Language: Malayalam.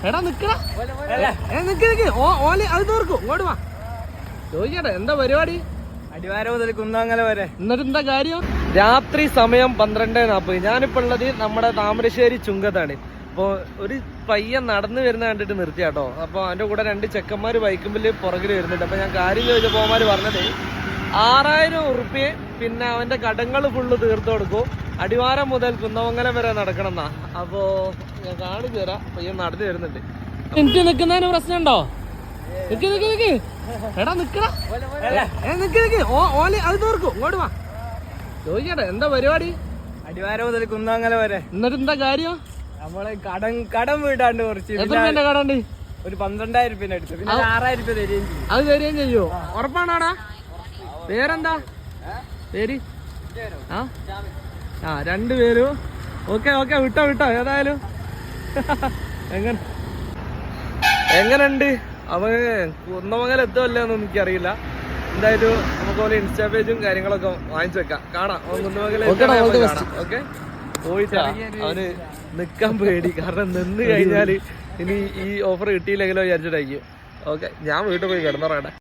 എടാ നിക്കടാ, നിക്ക് ഓല് അത് തീർക്കും. ഇങ്ങോട്ട് വാ, ചോദിക്കട്ടെ എന്താ പരിപാടി? അടിവാരം മുതൽ കുന്നമംഗലം വരെ. എന്നിട്ട് എന്താ കാര്യം? രാത്രി സമയം 12:40. ഞാനിപ്പോ ഉള്ളത് നമ്മുടെ താമരശ്ശേരി ചുങ്കത്താണ്. അപ്പോൾ ഒരു പയ്യൻ നടന്നു വരുന്ന കണ്ടിട്ട് നിർത്തിയാട്ടോ. അപ്പോൾ അവൻ്റെ കൂടെ 2 ചെക്കന്മാർ ബൈക്കുമ്പിൽ പുറകിൽ വരുന്നുണ്ട്. അപ്പോൾ ഞാൻ കാര്യം ചോദിച്ചപ്പോൾ അവന്മാർ പറഞ്ഞത് 6000 ഉറുപ്പ്യ പിന്നെ അവൻ്റെ കടങ്ങൾ ഫുള്ള് തീർത്തു കൊടുക്കും. അടിവാരം മുതൽ കുന്നമംഗലം വരെ നടക്കണം എന്നാ. അപ്പോൾ ഞാൻ കാണിച്ചു തരാം. പയ്യൻ നടന്നു വരുന്നുണ്ട്. എനിക്ക് നിൽക്കുന്നതിന് പ്രശ്നമുണ്ടോ? നിക്ക് എടാ നിക്കടാ, നിക്ക് ഓല് അത് തീർക്കും. ഇങ്ങോട്ട് വാ, ചോദിക്കട്ടെ എന്താ പരിപാടി? അടിവാരം മുതൽ കുന്നമംഗലം വരെ. എന്നിട്ട് എന്താ കാര്യം? നമ്മള് കടം വീടാണ്ട് കുറച്ച്. എത്ര രൂപ കടണ്ട്? ഒരു 12,000 രൂപ എടുത്തു. പിന്നെ 6000 രൂപ തരികയും ചെയ്യും. അത് തരുകയും ചെയ്യോ? ഉറപ്പാണോടാ? പേരെന്താ പേര്? ആ 2 പേരും ഓക്കെ വിട്ടോ ഏതായാലും. എങ്ങനുണ്ട് അവൻ? കുന്നമംഗലം എത്തുമല്ലോന്ന് എനിക്കറിയില്ല. എന്തായാലും നമുക്ക് പോലെ ഇൻസ്റ്റാ പേജും കാര്യങ്ങളൊക്കെ വാങ്ങിച്ചു വെക്കാം. കാണാം കുന്നമംഗലം. ഓക്കെ, പോയിട്ടാ അവന് നിക്കാൻ പേടി. കാരണം നിന്ന് കഴിഞ്ഞാല് ഇനി ഈ ഓഫർ കിട്ടിയില്ലെങ്കിലോ വിചാരിച്ചിട്ടായിരിക്കും. ഓക്കെ, ഞാൻ വീട്ടിൽ പോയി കിടന്നുറങ്ങട്ടെ.